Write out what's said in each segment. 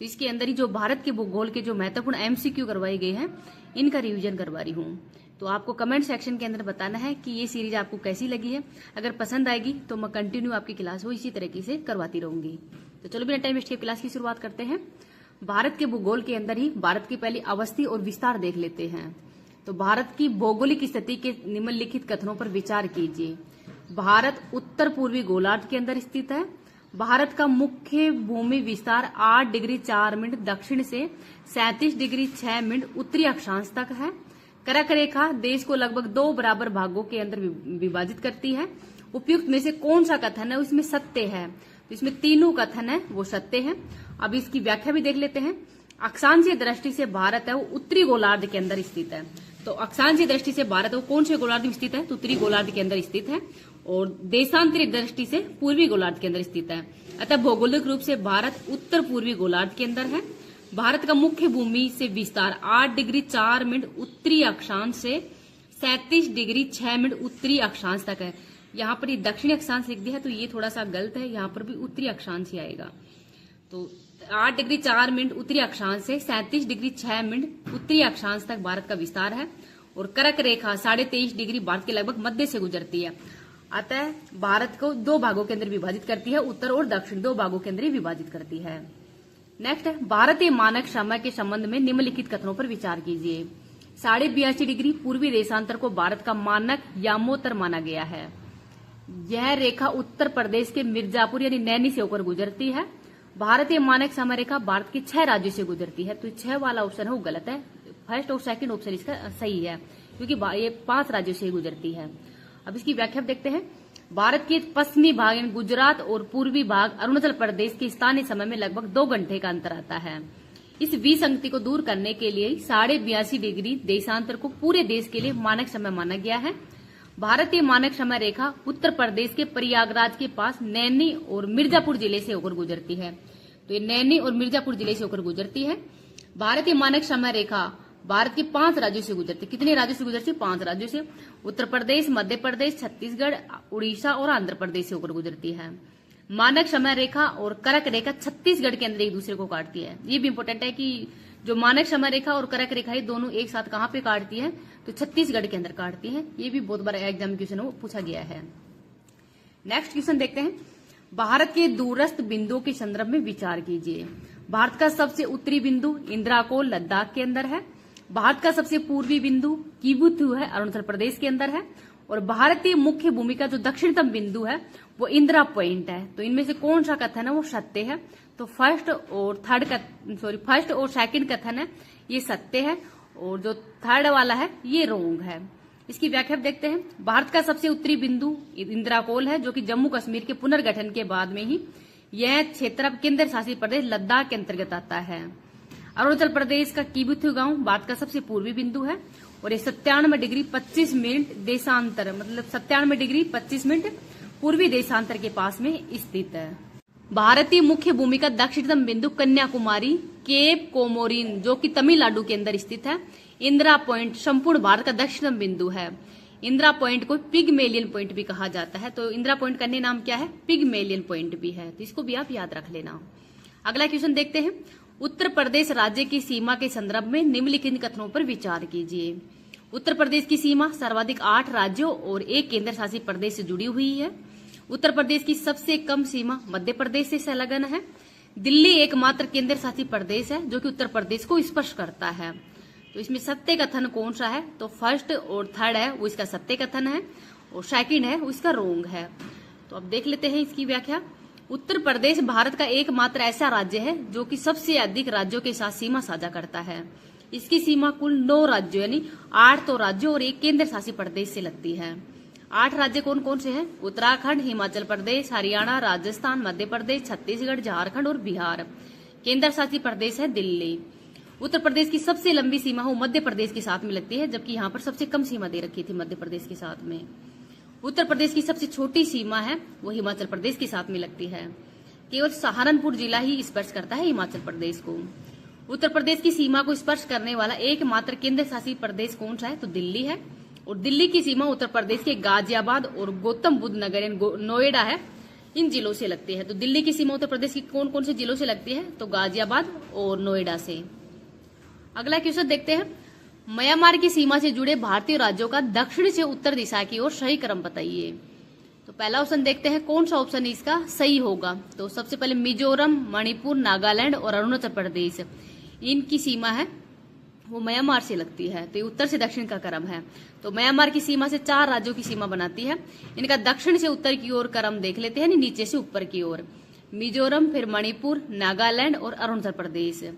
तो इसके अंदर ही जो भारत के भूगोल के जो महत्वपूर्ण एमसीक्यू करवाए गए हैं इनका रिवीजन करवा रही हूँ। तो आपको कमेंट सेक्शन के अंदर बताना है कि ये सीरीज आपको कैसी लगी है। अगर पसंद आएगी तो मैं कंटिन्यू आपकी क्लास वो इसी तरीके से करवाती रहूंगी। तो चलो बिना टाइम वेस्ट किए क्लास की शुरुआत करते हैं। भारत के भूगोल के अंदर ही भारत की पहली अवस्थी और विस्तार देख लेते हैं। तो भारत की भौगोलिक स्थिति के निम्नलिखित कथनों पर विचार कीजिए। भारत उत्तर पूर्वी गोलार्ध के अंदर स्थित है। भारत का मुख्य भूमि विस्तार 8 डिग्री 4 मिनट दक्षिण से 37 डिग्री 6 मिनट उत्तरी अक्षांश तक है। कर्क रेखा देश को लगभग 2 बराबर भागों के अंदर विभाजित करती है। उपयुक्त में से कौन सा कथन है उसमें सत्य है? तो इसमें तीनों कथन है वो सत्य है। अब इसकी व्याख्या भी देख लेते हैं। अक्षांशीय दृष्टि से भारत है वो उत्तरी गोलार्ध के अंदर स्थित है। तो अक्षांशीय दृष्टि से भारत वो कौन से गोलार्ध में स्थित है? तो उत्तरी गोलार्ध के अंदर स्थित है। और देशांतरी दृष्टि से पूर्वी गोलार्ध के अंदर स्थित है। अतः भौगोलिक रूप से भारत उत्तर पूर्वी गोलार्ध के अंदर है। भारत का मुख्य भूमि से विस्तार 8 डिग्री 4 मिनट उत्तरी अक्षांश से 37 डिग्री 6 मिनट उत्तरी अक्षांश तक है। यहाँ पर ये दक्षिणी अक्षांश लिख दिया है तो ये थोड़ा सा गलत है, यहाँ पर भी उत्तरी अक्षांश ही आएगा। तो 8 डिग्री 4 मिनट उत्तरी अक्षांश से 37 डिग्री 6 मिनट उत्तरी अक्षांश तक भारत का विस्तार है। और कर्क रेखा 23.5 डिग्री भारत के लगभग मध्य से गुजरती है। अतः भारत को 2 भागों के अंदर विभाजित करती है, उत्तर और दक्षिण 2 भागों के अंदर ही विभाजित करती है। नेक्स्ट है भारतीय मानक समय के संबंध में निम्नलिखित कथनों पर विचार कीजिए। 82.5 डिग्री पूर्वी देशांतर को भारत का मानक यामोत्तर माना गया है। यह रेखा उत्तर प्रदेश के मिर्जापुर यानी नैनी से होकर गुजरती है। भारतीय मानक समय रेखा भारत के 6 राज्यों से गुजरती है। तो 6 वाला ऑप्शन है वो गलत है। फर्स्ट और सेकंड ऑप्शन इसका सही है क्योंकि ये 5 राज्यों से गुजरती है। अब इसकी व्याख्या देखते हैं। भारत के पश्चिमी भाग यानी गुजरात और पूर्वी भाग अरुणाचल प्रदेश के स्थानीय समय में लगभग 2 घंटे का अंतर आता है। इस विसंगति को दूर करने के लिए 82.5 डिग्री देशांतर को पूरे देश के लिए मानक समय माना गया है। भारतीय मानक समय रेखा उत्तर प्रदेश के प्रयागराज के पास नैनी और मिर्जापुर जिले से होकर गुजरती है। तो ये नैनी और मिर्जापुर जिले से होकर गुजरती है। भारतीय मानक समय रेखा भारत के 5 राज्यों से गुजरती है। कितने राज्यों से गुजरती है? 5 राज्यों से। उत्तर प्रदेश, मध्य प्रदेश, छत्तीसगढ़, उड़ीसा और आंध्र प्रदेश से होकर गुजरती है। मानक समय रेखा और कर्क रेखा छत्तीसगढ़ के अंदर एक दूसरे को काटती है। ये भी इंपॉर्टेंट है कि जो मानक समय रेखा और कर्क रेखा है दोनों एक साथ कहाँ पे काटती है? तो छत्तीसगढ़ के अंदर काटती है। ये भी बहुत बड़ा एग्जाम क्वेश्चन वो पूछा गया है। नेक्स्ट क्वेश्चन देखते हैं। भारत के दूरस्थ बिंदुओं के संदर्भ में विचार कीजिए। भारत का सबसे उत्तरी बिंदु इंद्राकोल लद्दाख के अंदर है। भारत का सबसे पूर्वी बिंदु किबुथु है अरुणाचल प्रदेश के अंदर है। और भारतीय मुख्य भूमि का जो दक्षिणतम बिंदु है वो इंदिरा पॉइंट है। तो इनमें से कौन सा कथन है वो सत्य है? तो फर्स्ट और सेकंड कथन है ये सत्य है और जो थर्ड वाला है ये रोंग है। इसकी व्याख्या देखते हैं। भारत का सबसे उत्तरी बिंदु इंदिराकोल है जो कि जम्मू कश्मीर के पुनर्गठन के बाद में ही यह क्षेत्र केंद्र शासित प्रदेश लद्दाख के अंतर्गत आता है। अरुणाचल प्रदेश का किबुथु गांव भारत का सबसे पूर्वी बिंदु है और ये 97 डिग्री 25 मिनट देशांतर मतलब 97 डिग्री 25 मिनट पूर्वी देशांतर के पास में स्थित है। भारतीय मुख्य भूमि का दक्षिणतम बिंदु कन्याकुमारी केप कोमोरिन जो कि तमिलनाडु के अंदर स्थित है। इंदिरा पॉइंट संपूर्ण भारत का दक्षिणतम बिंदु है। इंदिरा पॉइंट को पिगमेलियन पॉइंट भी कहा जाता है। तो इंदिरा पॉइंट का अन्य नाम क्या है? पिगमेलियन पॉइंट भी है। तो इसको भी आप याद रख लेना। अगला क्वेश्चन देखते हैं। उत्तर प्रदेश राज्य की सीमा के संदर्भ में निम्नलिखित कथनों पर विचार कीजिए। उत्तर प्रदेश की सीमा सर्वाधिक 8 राज्यों और 1 केंद्र शासित प्रदेश से जुड़ी हुई है। उत्तर प्रदेश की सबसे कम सीमा मध्य प्रदेश से संलग्न है। दिल्ली एकमात्र केंद्र शासित प्रदेश है जो कि उत्तर प्रदेश को स्पर्श करता है। तो इसमें सत्य कथन कौन सा है? तो फर्स्ट और थर्ड है वो इसका सत्य कथन है और सेकंड है वो इसका रोंग है। तो अब देख लेते हैं इसकी व्याख्या। उत्तर प्रदेश भारत का एकमात्र ऐसा राज्य है जो कि सबसे अधिक राज्यों के साथ सीमा साझा करता है। इसकी सीमा कुल 9 राज्यों यानी 8 तो राज्यों और 1 केंद्र शासित प्रदेश से लगती है। 8 राज्य कौन कौन से हैं? उत्तराखंड, हिमाचल प्रदेश, हरियाणा, राजस्थान, मध्य प्रदेश, छत्तीसगढ़, झारखंड और बिहार। केंद्र शासित प्रदेश है दिल्ली। उत्तर प्रदेश की सबसे लंबी सीमा वो मध्य प्रदेश के साथ में लगती है जबकि यहाँ पर सबसे कम सीमा दे रखी थी मध्य प्रदेश के साथ में। उत्तर प्रदेश की सबसे छोटी सीमा है वो हिमाचल प्रदेश के साथ में लगती है। केवल सहारनपुर जिला ही स्पर्श करता है हिमाचल प्रदेश को। उत्तर प्रदेश की सीमा को स्पर्श करने वाला एकमात्र केंद्र शासित प्रदेश कौन सा है? तो दिल्ली है। और दिल्ली की सीमा उत्तर प्रदेश के गाजियाबाद और गौतम बुद्ध नगर नोएडा है इन जिलों से लगती है। तो दिल्ली की सीमा उत्तर प्रदेश की कौन कौन से जिलों से लगती है? तो गाजियाबाद और नोएडा से। अगला क्वेश्चन देखते हैं, म्यांमार की सीमा से जुड़े भारतीय राज्यों का दक्षिण से उत्तर दिशा की ओर सही क्रम बताइए। तो पहला ऑप्शन देखते हैं कौन सा ऑप्शन इसका सही होगा। तो सबसे पहले मिजोरम, मणिपुर, नागालैंड और अरुणाचल प्रदेश, इनकी सीमा है वो म्यांमार से लगती है। तो ये उत्तर से दक्षिण का क्रम है। तो म्यांमार की सीमा से 4 राज्यों की सीमा बनाती है। इनका दक्षिण से उत्तर की ओर क्रम देख लेते हैं, नीचे से ऊपर की ओर। मिजोरम, फिर मणिपुर, नागालैंड और अरुणाचल प्रदेश।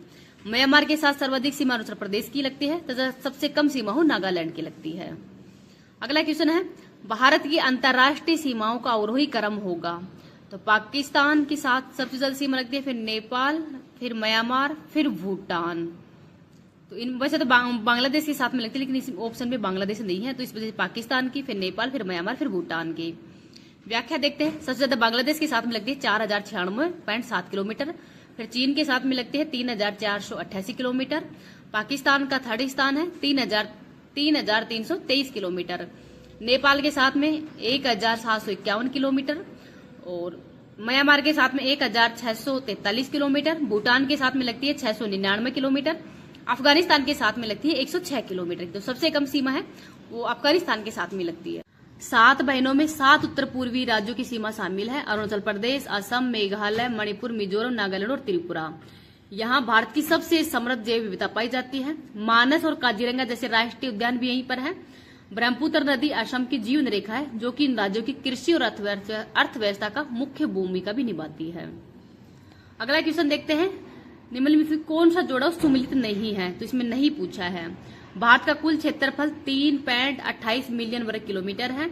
म्यांमार के साथ सर्वाधिक सीमा अरुणाचल प्रदेश की लगती है तथा सबसे कम सीमा हो नागालैंड की लगती है। अगला क्वेश्चन है, भारत की अंतर्राष्ट्रीय सीमाओं का अवरोही क्रम होगा। तो पाकिस्तान के साथ सबसे ज्यादा सीमा लगती है, फिर नेपाल, फिर म्यांमार, फिर भूटान। तो इन वैसे तो बांग्लादेश के साथ में लगती है, लेकिन इस ऑप्शन में बांग्लादेश नहीं है, तो इस वजह से पाकिस्तान की, फिर नेपाल, फिर म्यांमार, फिर भूटान की। व्याख्या देखते हैं, सबसे ज्यादा बांग्लादेश के साथ में लगती है 4096.7 किलोमीटर, फिर चीन के साथ में लगती है 3488 किलोमीटर, पाकिस्तान का थर्ड स्थान है 3323 किलोमीटर, नेपाल के साथ में 1751 किलोमीटर और म्यांमार के साथ में 1643 किलोमीटर, भूटान के साथ में लगती है 699 किलोमीटर, अफगानिस्तान के साथ में लगती है 106 किलोमीटर। तो सबसे कम सीमा है वो अफगानिस्तान के साथ में लगती है। 7 बहनों में 7 उत्तर पूर्वी राज्यों की सीमा शामिल है, अरुणाचल प्रदेश, असम, मेघालय, मणिपुर, मिजोरम, नागालैंड और त्रिपुरा। यहाँ भारत की सबसे समृद्ध जैव विविधता पाई जाती है। मानस और काजीरंगा जैसे राष्ट्रीय उद्यान भी यहीं पर है। ब्रह्मपुत्र नदी असम की जीवन रेखा है, जो कि इन राज्यों की कृषि और अर्थव्यवस्था का मुख्य भूमिका भी निभाती है। अगला क्वेश्चन देखते हैं, निम्नलिखित में कौन सा जोड़ा सुमिलित नहीं है? तो इसमें नहीं पूछा है। भारत का कुल क्षेत्रफल 3.28 मिलियन वर्ग किलोमीटर है।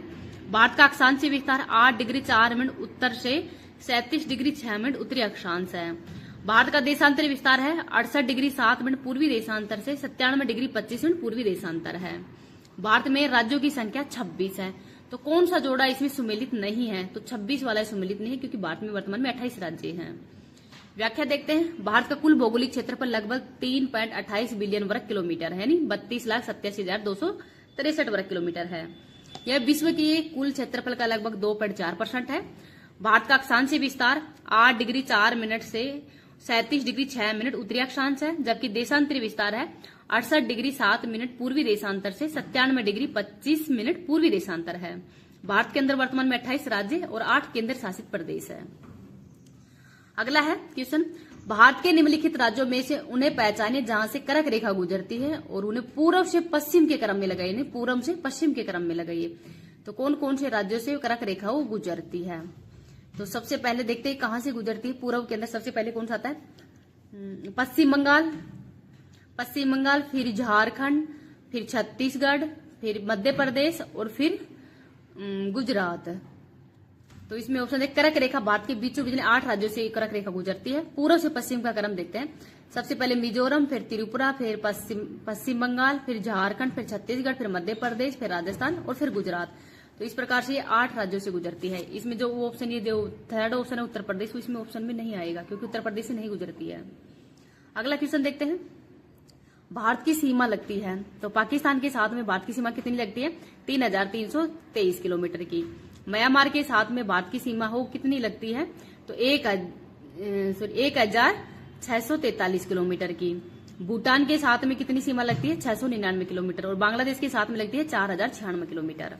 भारत का अक्षांशीय विस्तार 8 डिग्री 4 मिनट उत्तर से 37 डिग्री 6 मिनट उत्तरी अक्षांश है। भारत का देशांतरी विस्तार है 68 डिग्री 7 मिनट पूर्वी देशांतर से 97 डिग्री 25 मिनट पूर्वी देशांतर है। भारत में राज्यों की संख्या 26 है। तो कौन सा जोड़ा इसमें सुमेलित नहीं है? तो 26 वाला सुमेलित नहीं है, क्योंकि भारत में वर्तमान में 28 राज्य हैं। व्याख्या देखते हैं, भारत का कुल भौगोलिक क्षेत्रफल लगभग 3.28 बिलियन वर्ग किलोमीटर है, 32,87,263 वर्ग किलोमीटर है। यह विश्व के कुल क्षेत्रफल का लगभग 2.4% है। भारत का अक्षांशीय विस्तार 8 डिग्री 4 मिनट से 37 डिग्री 6 मिनट उत्तरी अक्षांश है, जबकि देशांतरी विस्तार है 68 डिग्री 7 मिनट पूर्वी देशांतर से 97 डिग्री 25 मिनट पूर्वी देशांतर है। भारत के अंदर वर्तमान में 28 राज्य और 8 केंद्र शासित प्रदेश है। अगला है क्वेश्चन, भारत के निम्नलिखित राज्यों में से उन्हें पहचाने जहां से कर्क रेखा गुजरती है और उन्हें पूर्व से पश्चिम के क्रम में लगाइए, पूर्व से पश्चिम के क्रम में लगाइए। तो कौन कौन से राज्यों से कर्क रेखा वो गुजरती है? तो सबसे पहले देखते हैं कहां से गुजरती है। पूर्व के अंदर सबसे पहले कौन सा आता है? पश्चिम बंगाल, फिर झारखंड, फिर छत्तीसगढ़, फिर मध्य प्रदेश और फिर गुजरात। तो इसमें ऑप्शन है कर्क रेखा भारत के बीचों बीच 8 राज्यों से कर्क रेखा गुजरती है। पूर्व से पश्चिम का क्रम देखते हैं। सबसे पहले मिजोरम, फिर त्रिपुरा, फिर पश्चिम बंगाल, फिर झारखंड, फिर छत्तीसगढ़, फिर मध्य प्रदेश, फिर राजस्थान और फिर गुजरात। तो इस प्रकार से ये 8 राज्यों से गुजरती है। इसमें जो ऑप्शन ये जो थर्ड ऑप्शन है उत्तर प्रदेश, इसमें ऑप्शन में नहीं आएगा, क्योंकि उत्तर प्रदेश से नहीं गुजरती है। अगला क्वेश्चन देखते हैं, भारत की सीमा लगती है। तो पाकिस्तान के साथ में भारत की सीमा कितनी लगती है? 3323 किलोमीटर की। म्यांमार के साथ में भारत की सीमा हो कितनी लगती है? तो 1643 किलोमीटर की। भूटान के साथ में कितनी सीमा लगती है? 699 किलोमीटर। और बांग्लादेश के साथ में लगती है 4096 किलोमीटर।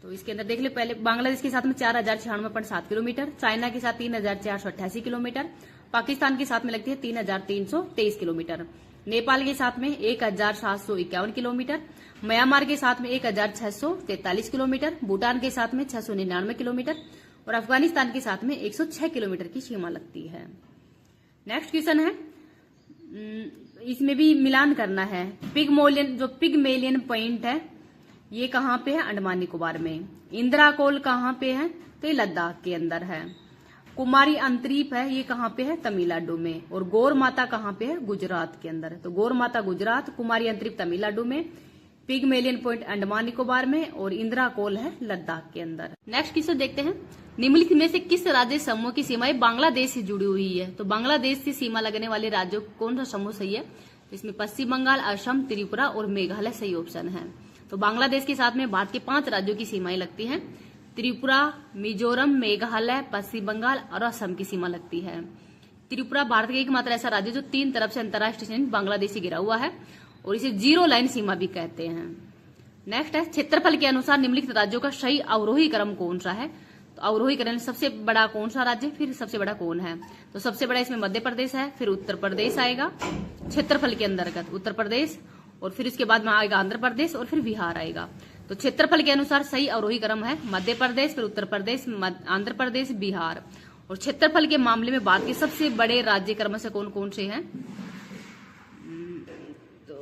तो इसके अंदर देख ले, पहले बांग्लादेश के साथ में 4096.7 किलोमीटर, चाइना के साथ 3488 किलोमीटर, पाकिस्तान के साथ में लगती है 3323 किलोमीटर, नेपाल के साथ में 1751 किलोमीटर, म्यांमार के साथ में 1643 किलोमीटर, भूटान के साथ में 699 किलोमीटर और अफगानिस्तान के साथ में 106 किलोमीटर की सीमा लगती है। नेक्स्ट क्वेश्चन है, इसमें भी मिलान करना है। पिगमेलियन पॉइंट है ये कहाँ पे है? अंडमान निकोबार में। इंदिरा कोल कहाँ पे है? तो ये लद्दाख के अंदर है। कुमारी अंतरीप है ये कहाँ पे है? तमिलनाडु में। और गौर माता कहाँ पे है? गुजरात के अंदर। तो गौर माता गुजरात, कुमारी अंतरीप तमिलनाडु में, पिगमेलियन पॉइंट अंडमान निकोबार में और इंदिरा कोल है लद्दाख के अंदर। नेक्स्ट क्वेश्चन देखते हैं, निम्नलिखित में से किस राज्य समूह की सीमाएं बांग्लादेश से जुड़ी हुई है? तो बांग्लादेश से सीमा लगने वाले राज्यों कौन सा समूह सही है? तो इसमें पश्चिम बंगाल, असम, त्रिपुरा और मेघालय सही ऑप्शन है। तो बांग्लादेश के साथ में भारत के 5 राज्यों की सीमाएं लगती हैं। त्रिपुरा, मिजोरम, मेघालय, पश्चिम बंगाल और असम की सीमा लगती है। त्रिपुरा भारत का एकमात्र ऐसा राज्य जो 3 तरफ से अंतर्राष्ट्रीय सीमा बांग्लादेश से घिरा हुआ है और इसे जीरो लाइन सीमा भी कहते हैं। नेक्स्ट है, क्षेत्रफल के अनुसार निम्नलिखित राज्यों का सही अवरोही क्रम कौन सा है? तो अवरोही क्रम सबसे बड़ा कौन सा राज्य, फिर सबसे बड़ा कौन है? तो सबसे बड़ा इसमें मध्य प्रदेश है, फिर उत्तर प्रदेश आएगा क्षेत्रफल के अंतर्गत, उत्तर प्रदेश, और फिर इसके बाद में आएगा आंध्र प्रदेश और फिर बिहार आएगा। तो क्षेत्रफल के अनुसार सही अवरोही क्रम है मध्य प्रदेश, फिर उत्तर प्रदेश, आंध्र प्रदेश, बिहार। और क्षेत्रफल के मामले में भारत के सबसे बड़े राज्य क्रम से कौन कौन से हैं? तो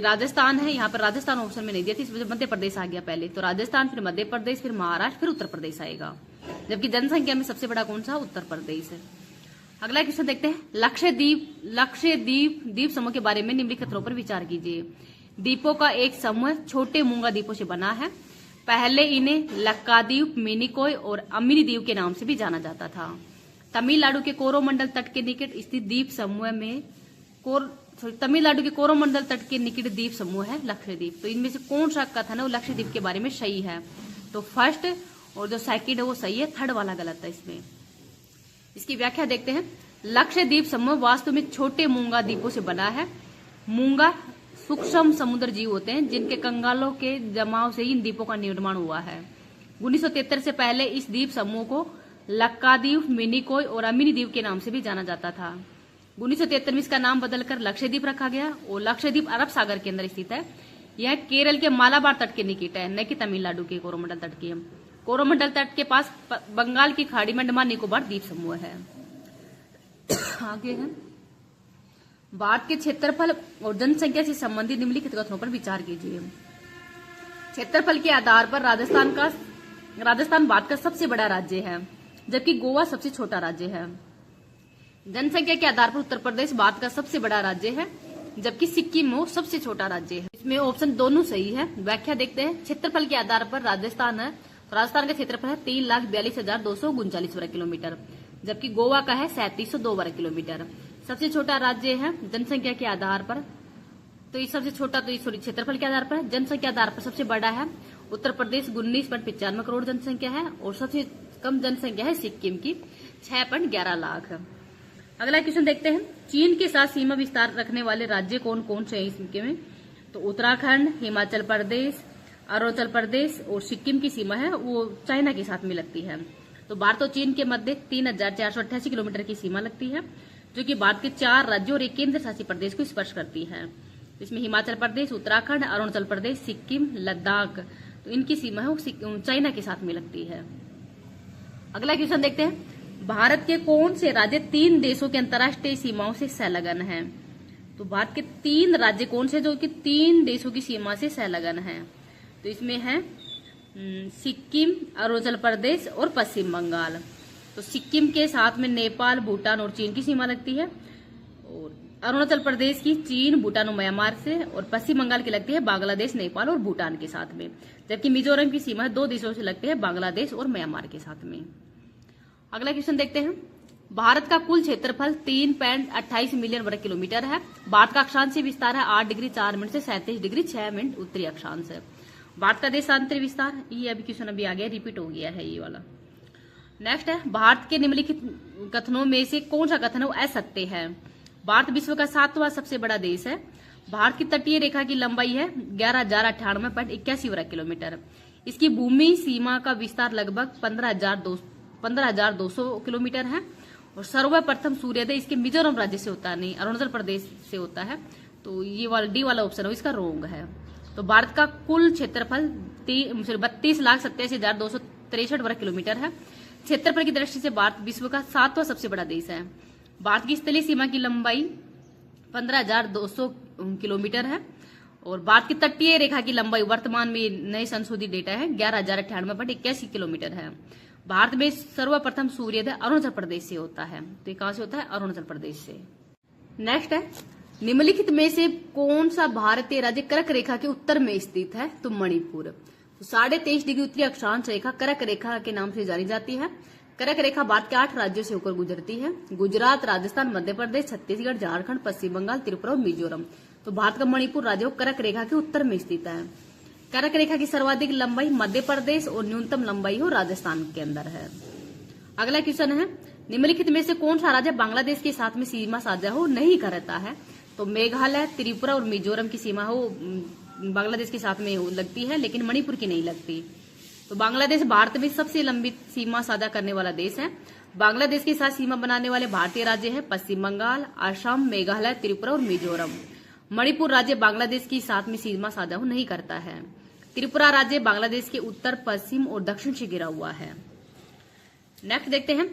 राजस्थान है, यहाँ पर राजस्थान ऑप्शन में नहीं दिया था, इस वजह से मध्य प्रदेश आ गया पहले। तो राजस्थान, फिर मध्य प्रदेश, फिर महाराष्ट्र, फिर उत्तर प्रदेश आएगा। जबकि जनसंख्या में सबसे बड़ा कौन सा? उत्तर प्रदेश है। अगला क्वेश्चन देखते हैं, लक्षद्वीप द्वीप समूह के बारे में निम्नलिखित पर विचार कीजिए। द्वीपों का एक समूह छोटे मूंगा द्वीपों से बना है। पहले इन्हें लक्काद्वीप, मिनिकॉय और अमिनी द्वीप के नाम से भी जाना जाता था। तमिलनाडु के कोरोमंडल तट के निकट स्थित द्वीप समूह में तमिलनाडु के कोरोमंडल तट के निकट द्वीप समूह है लक्षद्वीप। तो इनमें से कौन सा कथन है वो लक्षद्वीप के बारे में सही है? तो फर्स्ट, और जो सेकंड है वो सही है, थर्ड वाला गलत है इसमें। इसकी व्याख्या देखते हैं। लक्षद्वीप समूह वास्तव में छोटे मूंगा द्वीपों से बना है। मूंगा सूक्ष्म समुद्र जीव होते हैं जिनके कंगालों के जमाव से इन द्वीपों का निर्माण हुआ है। 1973 से पहले इस द्वीप समूह को लक्काद्वीप, मिनिकॉय और अमिनी द्वीप के नाम से भी जाना जाता था। 1973 में इसका नाम बदलकर लक्षद्वीप रखा गया और लक्षद्वीप अरब सागर के अंदर स्थित है। यह केरल के मालाबार तट के निकट है, न कि तमिलनाडु के कोरोमंडल तट के। कोरोमंडल तट के पास बंगाल की खाड़ी में अंडमान निकोबार द्वीप समूह है। आगे है, भारत के क्षेत्रफल और जनसंख्या से संबंधित निम्नलिखित कथनों पर विचार कीजिए। क्षेत्रफल के आधार पर राजस्थान भारत का सबसे बड़ा राज्य है, जबकि गोवा सबसे छोटा राज्य है। जनसंख्या के आधार पर उत्तर प्रदेश भारत का सबसे बड़ा राज्य है, जबकि सिक्किम वो सबसे छोटा राज्य है। इसमें ऑप्शन दोनों सही है। व्याख्या देखते हैं। क्षेत्रफल के आधार पर राजस्थान है, तो राजस्थान का क्षेत्रफल है 3,42,239 वर्ग किलोमीटर, जबकि गोवा का है 3702 वर्ग किलोमीटर। सबसे छोटा राज्य है जनसंख्या के आधार पर, तो ये सबसे छोटा, तो ये क्षेत्रफल के आधार पर है। जनसंख्या आधार पर सबसे बड़ा है उत्तर प्रदेश, 19.95 करोड़ जनसंख्या है, और सबसे कम जनसंख्या है सिक्किम की 6.11 लाख। अगला क्वेश्चन देखते हैं। चीन के साथ सीमा विस्तार रखने वाले राज्य कौन कौन से हैं इसके में? तो उत्तराखंड, हिमाचल प्रदेश, अरुणाचल प्रदेश और सिक्किम की सीमा है वो चाइना के साथ में लगती है। तो भारत और चीन के मध्य 3,488 किलोमीटर की सीमा लगती है, जो कि भारत के 4 राज्यों और एक केंद्र शासित प्रदेश को स्पर्श करती है। इसमें हिमाचल प्रदेश, उत्तराखंड, अरुणाचल प्रदेश, सिक्किम, लद्दाख, तो इनकी सीमा है वो चाइना के साथ में लगती है। अगला क्वेश्चन देखते हैं। भारत के कौन से राज्य 3 देशों के अंतर्राष्ट्रीय सीमाओं से संलग्न हैं? तो भारत के 3 राज्य कौन से जो कि 3 देशों की सीमा से संलग्न हैं? तो इसमें है सिक्किम, अरुणाचल प्रदेश और पश्चिम बंगाल। तो सिक्किम के साथ में नेपाल, भूटान और चीन की सीमा लगती है, और अरुणाचल प्रदेश की चीन, भूटान और म्यांमार से, और पश्चिम बंगाल की लगती है बांग्लादेश, नेपाल और भूटान के साथ में। जबकि मिजोरम की सीमा 2 देशों से लगती है, बांग्लादेश और म्यांमार के साथ में। अगला क्वेश्चन देखते हैं। भारत का कुल क्षेत्रफल 3.28 मिलियन वर्ग किलोमीटर है। भारत का अक्षांशीय विस्तार है 8 डिग्री 4 मिनट से 37 डिग्री 6 मिनट उत्तरी अक्षांश है। भारत का देशांतरी विस्तार, ये अभी क्वेश्चन अभी आ गया, रिपीट हो गया है ये वाला। नेक्स्ट है, भारत के निम्नलिखित कथनों में से कौन सा कथन है वो असत्य है? भारत विश्व का 7वां सबसे बड़ा देश है। भारत की तटीय रेखा की लंबाई है 11,098.81 वर्ग किलोमीटर। इसकी भूमि सीमा का विस्तार लगभग 15,200 किलोमीटर है, और सर्वप्रथम सूर्योदय इसके मिजोरम राज्य से होता है, नहीं अरुणाचल प्रदेश से होता है। तो ये वाला डी वाला ऑप्शन है इसका रोंग है। तो भारत का कुल क्षेत्रफल 32,87,263 वर्ग किलोमीटर है। क्षेत्रफल की दृष्टि से भारत विश्व का 7वां सबसे बड़ा देश है। भारत की स्थलीय सीमा की लंबाई 15,200 किलोमीटर है, और भारत की तटीय रेखा की लंबाई वर्तमान में नए संशोधित डेटा है 11,098.81 किलोमीटर है। भारत में सर्वप्रथम सूर्योदय अरुणाचल प्रदेश से होता है। तो ये कहां से होता है? अरुणाचल प्रदेश से। नेक्स्ट है, निम्नलिखित में से कौन सा भारतीय राज्य कर्क रेखा के उत्तर में स्थित है? तो मणिपुर। तो 23.5 डिग्री उत्तरी अक्षांश रेखा कर्क रेखा के नाम से जानी जाती है। कर्क रेखा भारत के 8 राज्यों से होकर गुजरती है, गुजरात, राजस्थान, मध्य प्रदेश, छत्तीसगढ़, झारखंड, पश्चिम बंगाल, त्रिपुरा और मिजोरम। तो भारत का मणिपुर राज्य कर्क रेखा के उत्तर में स्थित है। कर्क रेखा की सर्वाधिक लंबाई मध्य प्रदेश और न्यूनतम लंबाई हो राजस्थान के अंदर है। अगला क्वेश्चन है, निम्नलिखित में से कौन सा राज्य बांग्लादेश के साथ में सीमा साझा हो नहीं करता है? तो मेघालय, त्रिपुरा और मिजोरम की सीमा हो बांग्लादेश के साथ में लगती है, लेकिन मणिपुर की नहीं लगती। तो बांग्लादेश भारत में सबसे लंबी सीमा साझा करने वाला देश है। बांग्लादेश के साथ सीमा बनाने वाले भारतीय राज्य है पश्चिम बंगाल, असम, मेघालय, त्रिपुरा और मिजोरम। मणिपुर राज्य बांग्लादेश के साथ में सीमा साझा नहीं करता है। त्रिपुरा राज्य बांग्लादेश के उत्तर, पश्चिम और दक्षिण से घिरा हुआ है। नेक्स्ट देखते हैं,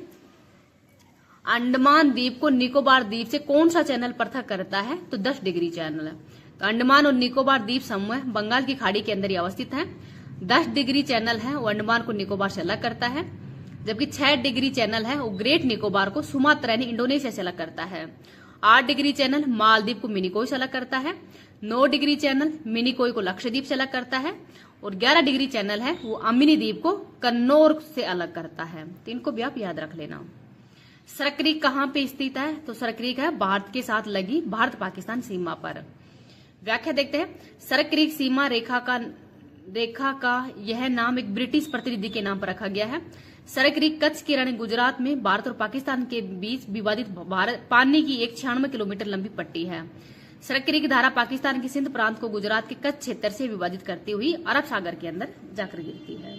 अंडमान द्वीप को निकोबार द्वीप से कौन सा चैनल पृथक करता है? तो 10 डिग्री चैनल। तो अंडमान और निकोबार द्वीप समूह बंगाल की खाड़ी के अंदर ही अवस्थित है। 10 डिग्री चैनल है वो अंडमान को निकोबार से अलग करता है, जबकि 6 डिग्री चैनल है वो ग्रेट निकोबार को सुमात्रा यानी इंडोनेशिया से अलग करता है। 8 डिग्री चैनल मालदीव को मिनिकोय से अलग करता है। 9 डिग्री चैनल मिनिकोय को लक्षद्वीप से अलग करता है और 11 डिग्री चैनल है वो अमिनी द्वीप को कन्नौर से अलग करता है। तो इनको भी आप याद रख लेना। सरक्रीक कहाँ पे स्थित है? तो सरक्रीक है भारत के साथ लगी भारत पाकिस्तान सीमा पर। व्याख्या देखते हैं, सरक्रीक सीमा रेखा का यह नाम एक ब्रिटिश प्रतिनिधि के नाम पर रखा गया है। सरक्रीक कच्छ के रण गुजरात में भारत और पाकिस्तान के बीच विवादित भारत पानी की एक 96 किलोमीटर लंबी पट्टी है। सरक्रीक धारा पाकिस्तान के सिंध प्रांत को गुजरात के कच्छ क्षेत्र से विभाजित करती हुई अरब सागर के अंदर जाकर गिरती है।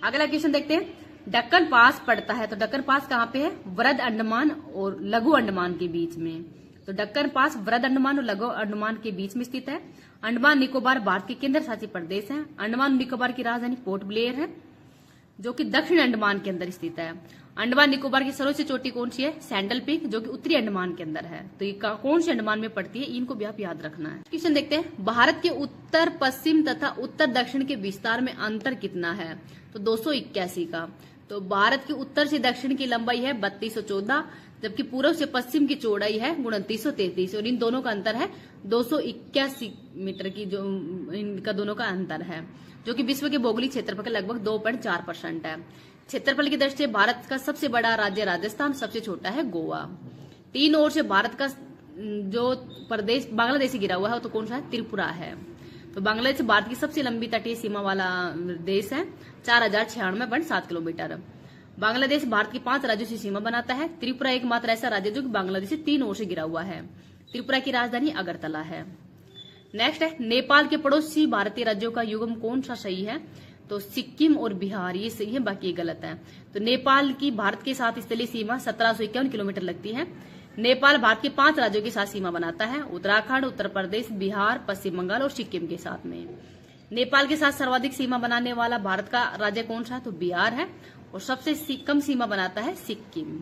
अगला क्वेश्चन देखते हैं, दक्कन पास पड़ता है। तो दक्कन पास कहाँ पे है? वृद्ध अंडमान और लघु अंडमान के बीच में। तो दक्कन पास वृद्ध अंडमान और लघु अंडमान के बीच में स्थित है। अंडमान निकोबार भारत के केंद्र शासित प्रदेश है। अंडमान निकोबार की राजधानी पोर्ट ब्लेयर है, जो कि दक्षिण अंडमान के अंदर स्थित है। अंडमान निकोबार की सर्वोच्च चोटी कौन सी है? सैंडल पीक, जो कि उत्तरी अंडमान के अंदर है। तो ये कौन से अंडमान में पड़ती है? इनको भी आप याद रखना है। क्वेश्चन देखते हैं, भारत के उत्तर पश्चिम तथा उत्तर दक्षिण के विस्तार में अंतर कितना है? तो 281 का। तो भारत के उत्तर से दक्षिण की लंबाई है 3214, जबकि पूर्व से पश्चिम की चौड़ाई है 2933 और इन दोनों का अंतर है 281 मीटर की, जो इनका दोनों का अंतर है, जो कि विश्व के भौगोलिक क्षेत्रफल का लगभग 2.4% है। क्षेत्रफल की दृष्टि से भारत का सबसे बड़ा राज्य राजस्थान, सबसे छोटा है गोवा। 3 ओर से भारत का जो प्रदेश बांग्लादेश से घिरा हुआ है तो कौन सा है? त्रिपुरा है। तो बांग्लादेश भारत की सबसे लंबी तटीय सीमा वाला देश है, 4096.7 किलोमीटर। बांग्लादेश भारत के 5 राज्यों से सीमा बनाता है। त्रिपुरा एकमात्र ऐसा राज्य जो कि बांग्लादेश से 3 ओर से घिरा हुआ है। त्रिपुरा की राजधानी अगरतला है। नेक्स्ट है, नेपाल के पड़ोसी भारतीय राज्यों का युग्म कौन सा सही है? तो सिक्किम और बिहार, ये सही है, बाकी गलत है। तो नेपाल की भारत के साथ स्थलीय सीमा 1751 किलोमीटर लगती है। नेपाल भारत के 5 राज्यों के साथ सीमा बनाता है, उत्तराखंड, उत्तर प्रदेश, बिहार, पश्चिम बंगाल और सिक्किम के साथ में। नेपाल के साथ सर्वाधिक सीमा बनाने वाला भारत का राज्य कौन सा है? तो बिहार है और सबसे कम सीमा बनाता है सिक्किम।